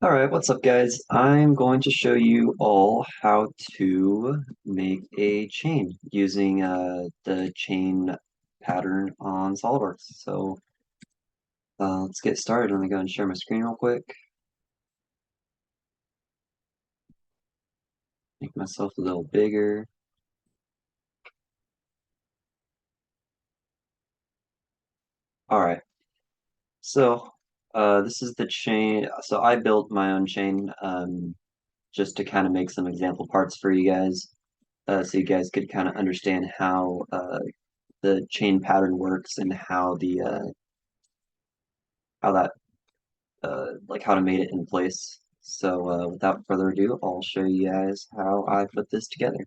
All right, what's up, guys? I'm going to show you all how to make a chain using the chain pattern on SolidWorks. So let's get started. Let me go and share my screen real quick. Make myself a little bigger. All right, so this is the chain. So I built my own chain just to kind of make some example parts for you guys, so you guys could kind of understand how the chain pattern works and how that like how to make it in place. So without further ado, I'll show you guys how I put this together.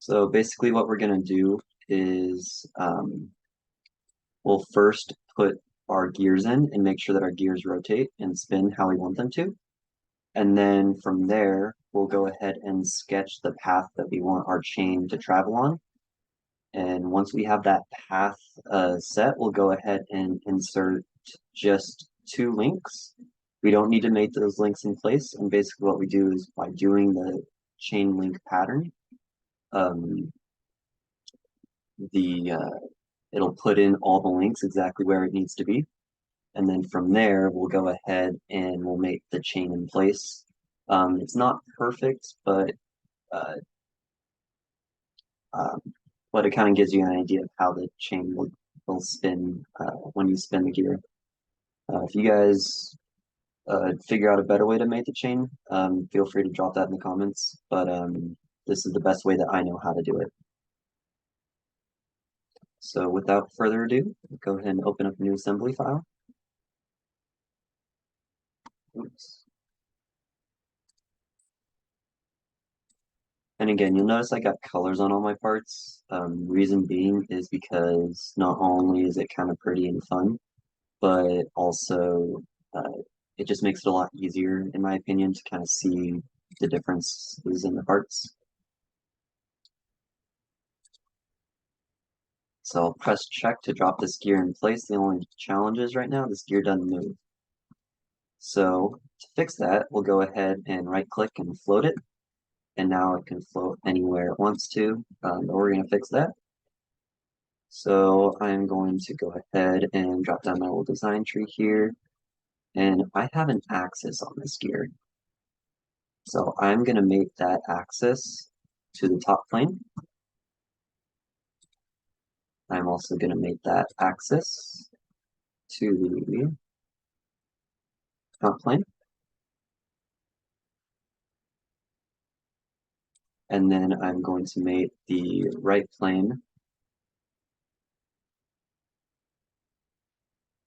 So basically what we're going to do is we'll first put our gears in and make sure that our gears rotate and spin how we want them to. And then from there, we'll go ahead and sketch the path that we want our chain to travel on. And once we have that path set, we'll go ahead and insert just two links. We don't need to make those links in place. And basically what we do is by doing the chain link pattern, um, the it'll put in all the links exactly where it needs to be. And then from there, we'll go ahead and we'll make the chain in place. It's not perfect, uh, um, but it kind of gives you an idea of how the chain will spin when you spin the gear. If you guys figure out a better way to make the chain, feel free to drop that in the comments. But this is the best way that I know how to do it. So without further ado, go ahead and open up a new assembly file. Oops. And again, you'll notice I got colors on all my parts. Reason being is because not only is it kind of pretty and fun, but also uh, it just makes it a lot easier, in my opinion, to kind of see the differences in the parts. So I'll press check to drop this gear in place. The only challenge is right now, this gear doesn't move. So to fix that, we'll go ahead and right click and float it. And now it can float anywhere it wants to. But we're going to fix that. So I'm going to go ahead and drop down my little design tree here. And I have an axis on this gear. So I'm going to make that axis to the top plane. I'm also going to make that axis to the top plane. And then I'm going to make the right plane.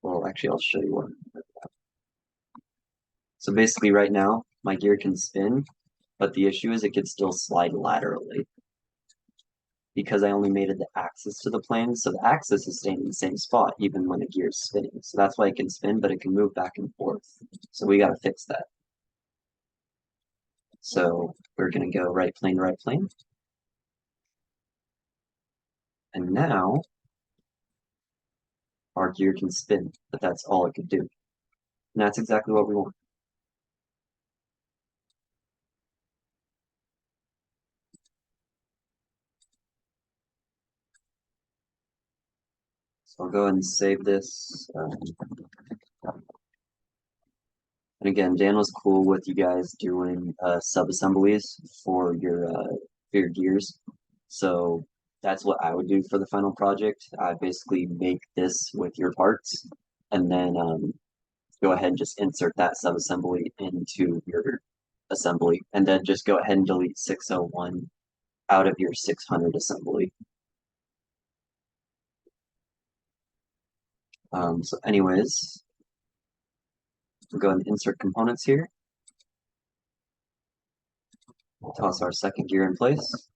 Well, actually, I'll show you what. So basically right now, my gear can spin, but the issue is it could still slide laterally because I only made it the axis to the plane. So the axis is staying in the same spot even when the gear is spinning. So that's why it can spin, but it can move back and forth. So we got to fix that. So we're going to go right plane, right plane. And now our gear can spin, but that's all it could do. And that's exactly what we want. So I'll go ahead and save this. And again, Dan was cool with you guys doing sub-assemblies for your gears. So that's what I would do for the final project. I basically make this with your parts and then go ahead and just insert that sub-assembly into your assembly. And then just go ahead and delete 601 out of your 600 assembly. So anyways, we'll go ahead and insert components here. We'll toss our second gear in place.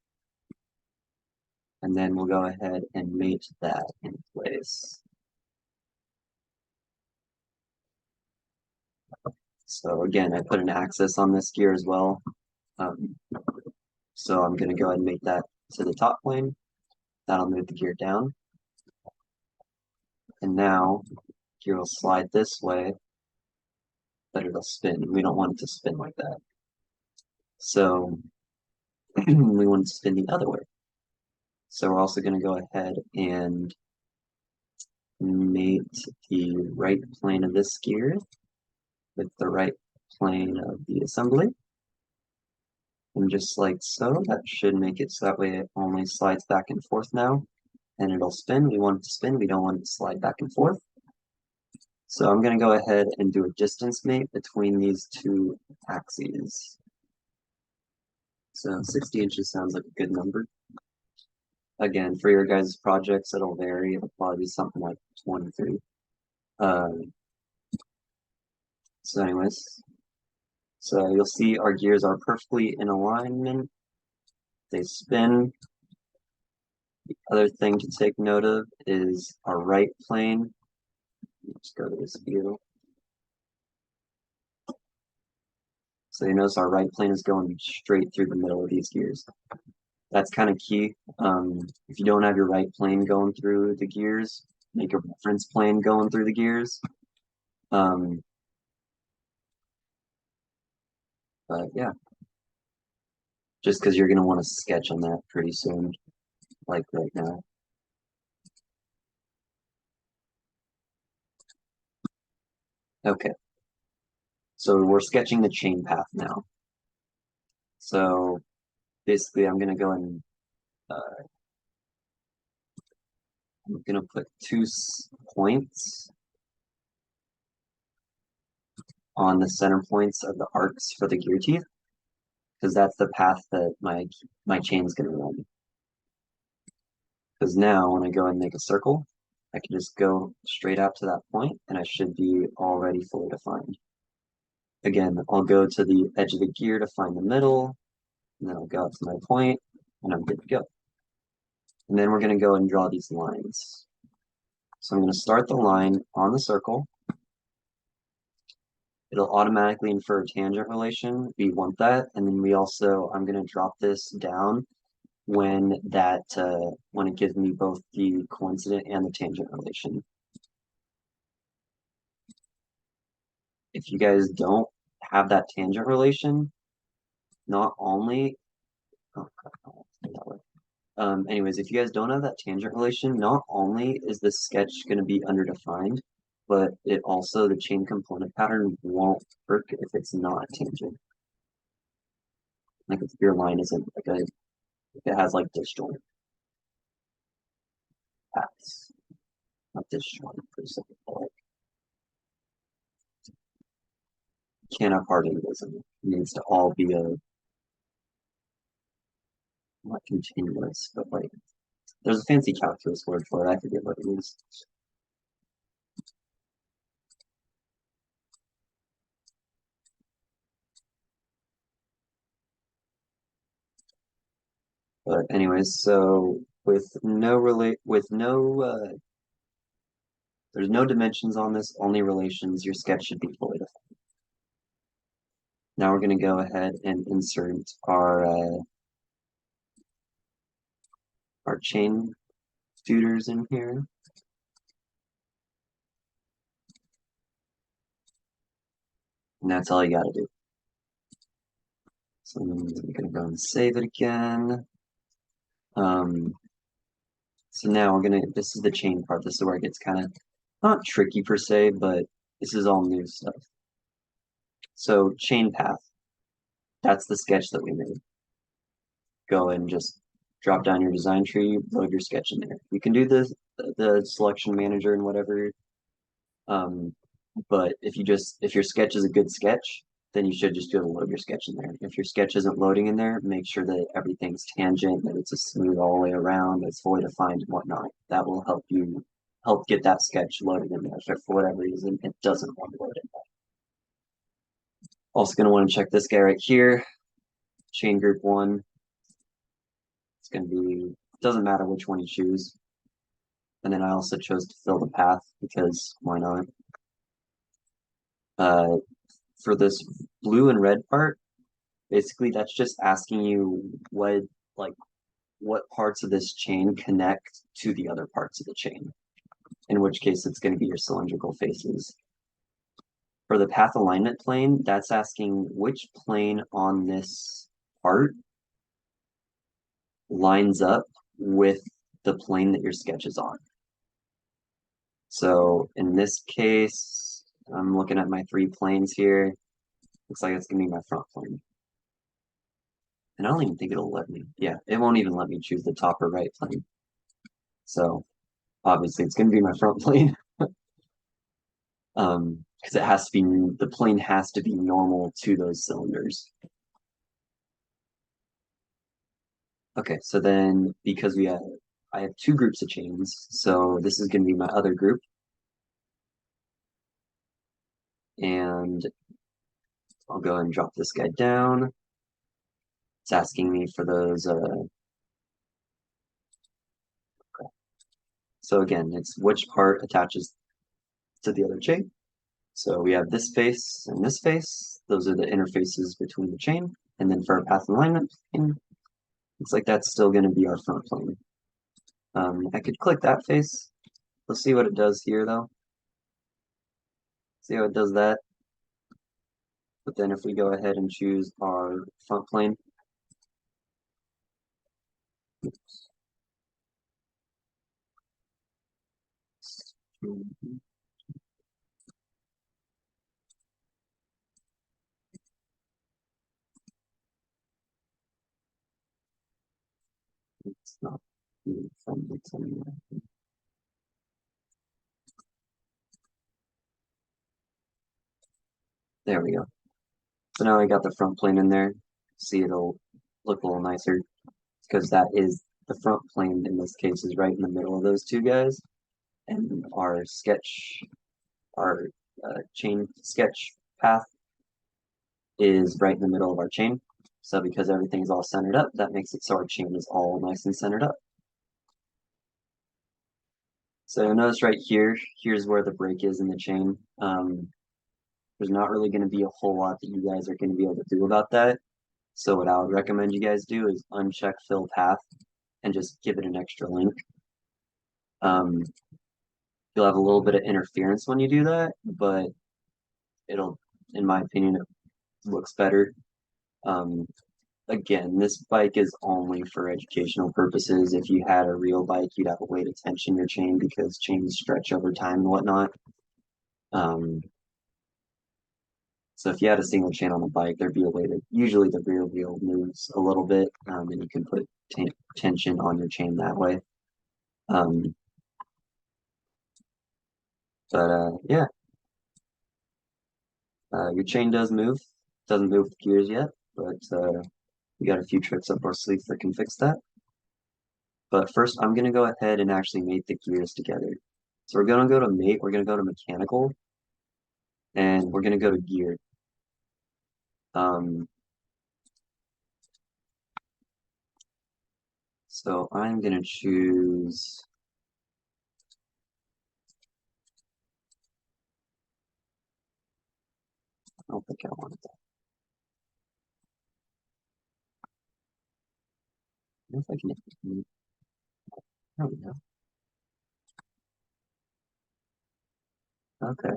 And then we'll go ahead and mate that in place. So again, I put an axis on this gear as well. Um, so I'm going to go ahead and make that to the top plane. That'll move the gear down. And now gear will slide this way, but it'll spin. We don't want it to spin like that. So we want it to spin the other way. So we're also going to go ahead and mate the right plane of this gear with the right plane of the assembly. And just like so, that should make it so that way it only slides back and forth now, and it'll spin. We want it to spin, we don't want it to slide back and forth. So I'm going to go ahead and do a distance mate between these two axes. So 60 inches sounds like a good number. Again, for your guys' projects, it'll vary. It'll probably be something like 23. So anyways, so you'll see our gears are perfectly in alignment. They spin. The other thing to take note of is our right plane. Let's go to this view. So you notice our right plane is going straight through the middle of these gears. That's kind of key. If you don't have your right plane going through the gears, make a reference plane going through the gears. But yeah, just because you're going to want to sketch on that pretty soon, like right now. Okay, so we're sketching the chain path now. So basically I'm going to go and I'm going to put two points on the center points of the arcs for the gear teeth, because that's the path that my chain's going to run. Because now when I go and make a circle, I can just go straight out to that point and I should be already fully defined. Again, I'll go to the edge of the gear to find the middle, and then I'll go out to my point and I'm good to go. And then we're going to go and draw these lines. So I'm going to start the line on the circle. It'll automatically infer a tangent relation. We want that. And then I'm going to drop this down when it gives me both the coincident and the tangent relation. If you guys don't have that tangent relation, not only, anyways, if you guys don't have that tangent relation, not only is the sketch going to be underdefined, but the chain component pattern won't work if it's not tangent. Like if your line isn't if it has like disjoint paths, not disjoint per se, but like can't have hardenism. It needs to all be not continuous, but like there's a fancy calculus word for it. I forget what it is. But anyways, so there's no dimensions on this, only relations, your sketch should be fully defined. Now we're going to go ahead and insert our chain feeders in here. And that's all you got to do. So I'm going to go and save it again. So now this is the chain part. This is where it gets kind of not tricky per se, but this is all new stuff. So chain path, that's the sketch that we made. Go and just drop down your design tree, load your sketch in there. You can do the selection manager and whatever. But if your sketch is a good sketch, then you should just be able to load your sketch in there. If your sketch isn't loading in there, make sure that everything's tangent, that it's a smooth all the way around, that's fully defined and whatnot. That will help get that sketch loaded in there. If for whatever reason it doesn't want to load in there. Also going to want to check this guy right here, chain group 1. It's going to be, doesn't matter which one you choose. And then I also chose to fill the path because why not? For this blue and red part, basically that's just asking you what parts of this chain connect to the other parts of the chain. in which case it's going to be your cylindrical faces. For the path alignment plane, that's asking which plane on this part lines up with the plane that your sketch is on. So in this case, I'm looking at my three planes here. Looks like it's gonna be my front plane. And I don't even think it'll let me. Yeah, it won't even let me choose the top or right plane. So obviously it's gonna be my front plane. Because it has to be, the plane has to be normal to those cylinders. Okay, so then because I have two groups of chains, so this is gonna be my other group. And I'll go and drop this guy down. It's asking me for those, so again, it's which part attaches to the other chain. So we have this face and this face. Those are the interfaces between the chain. And then for our path alignment plane, looks like that's still going to be our front plane. I could click that face. Let's see what it does here, though. See how it does that. But then if we go ahead and choose our front plane, oops. It's not friendly to me. There we go. So now I got the front plane in there. See, it'll look a little nicer because that is the front plane in this case is right in the middle of those two guys. And our sketch, our chain sketch path is right in the middle of our chain. So because everything's all centered up, that makes it so our chain is all nice and centered up. So notice right here, here's where the break is in the chain. There's not really going to be a whole lot that you guys are going to be able to do about that. So what I would recommend you guys do is uncheck fill path and just give it an extra link. You'll have a little bit of interference when you do that, but it'll, in my opinion, it looks better. Again, this bike is only for educational purposes. If you had a real bike, you'd have a way to tension your chain because chains stretch over time and whatnot. So if you had a single chain on the bike, there'd be a way to, usually the rear wheel moves a little bit, and you can put tension on your chain that way. Yeah, your chain does move. Doesn't move with gears yet, but we got a few tricks up our sleeve that can fix that. But first, I'm going to go ahead and actually mate the gears together. So we're going to go to mate, we're going to go to mechanical, and we're going to go to gear. So I'm going to choose, I don't think I wanted that. I don't know if I can, there we go. Okay.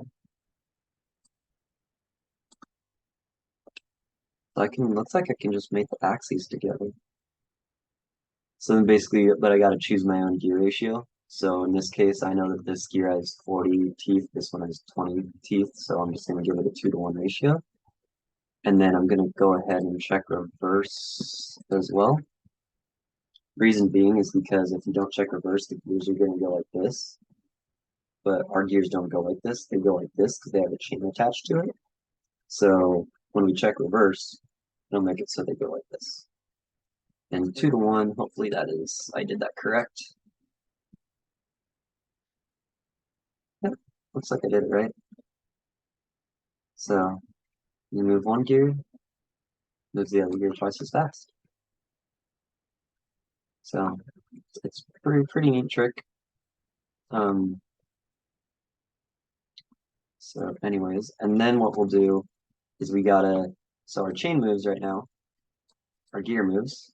So I can, looks like I can just mate the axes together. So then basically, but I got to choose my own gear ratio. So in this case, I know that this gear has 40 teeth, this one has 20 teeth, so I'm just going to give it a 2-to-1 ratio. And then I'm going to go ahead and check reverse as well. Reason being is because if you don't check reverse, the gears are going to go like this. But our gears don't go like this, they go like this because they have a chain attached to it. So when we check reverse, it'll make it so they go like this. And 2-to-1, hopefully that is, I did that correct. Yep, looks like I did it right. So you move one gear, moves the other gear twice as fast. So it's pretty neat trick. So anyways, and then what we'll do is so our chain moves right now, our gear moves.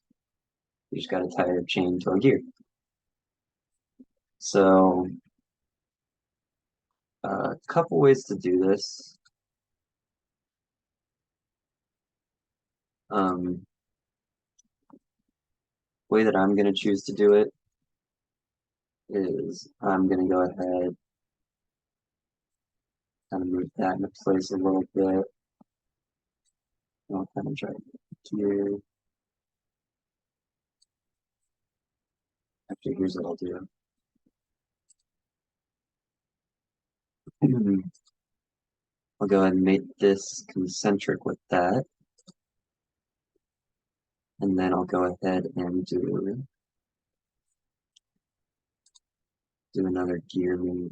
We just gotta tie our chain to our gear. So A couple ways to do this. Way that I'm going to choose to do it is I'm going to go ahead kind of move that into place a little bit. I'll kind of try here. Actually, here's what I'll do. I'll go ahead and make this concentric with that. And then I'll go ahead and do another gear move.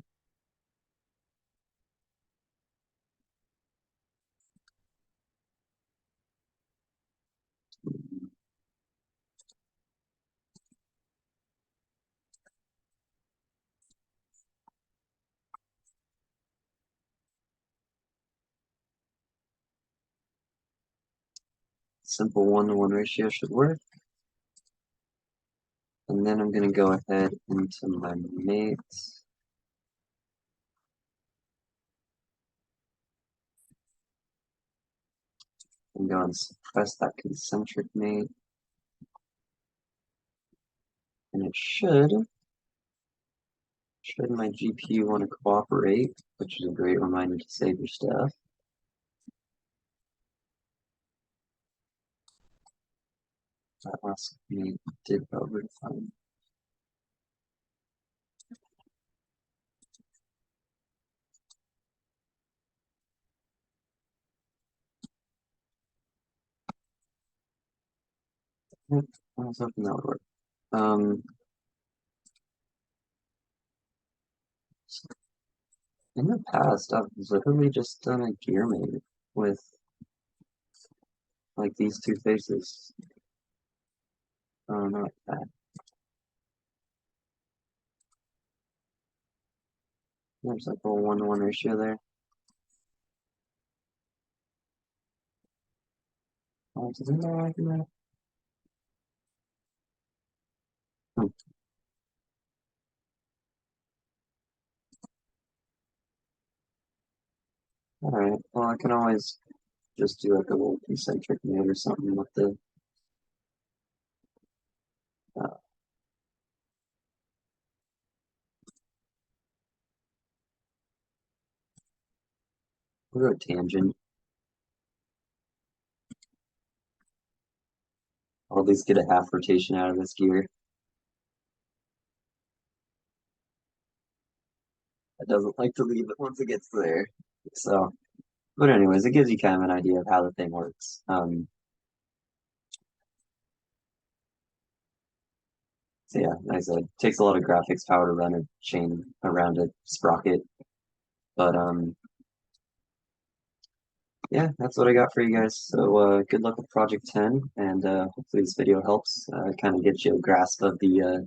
Simple 1-to-1 ratio should work. And then I'm going to go ahead into my mates. And go and suppress that concentric mate. And it should my GPU want to cooperate, which is a great reminder to save your stuff. That last mate did go over fine. I was hoping that would work. In the past, I've literally just done a gear mate with like these two faces. Not that. There's like a 1-to-1 ratio there. Oh, doesn't that like that? Alright, well, I can always just do like a little concentric mate or something with the uh, we'll go tangent. I'll at least get a half rotation out of this gear. It doesn't like to leave it once it gets there. So, but anyways, it gives you kind of an idea of how the thing works. So yeah, like I said, it takes a lot of graphics power to run a chain around a sprocket. But yeah, that's what I got for you guys. So good luck with Project 10, and hopefully this video helps kind of get you a grasp of the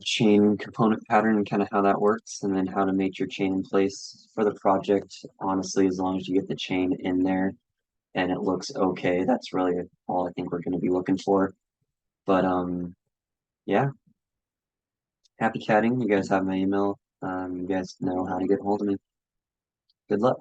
chain component pattern and kind of how that works, and then how to make your chain in place for the project. Honestly, as long as you get the chain in there and it looks okay, that's really all I think we're going to be looking for. But yeah, happy catting. You guys have my email. You guys know how to get a hold of me. Good luck.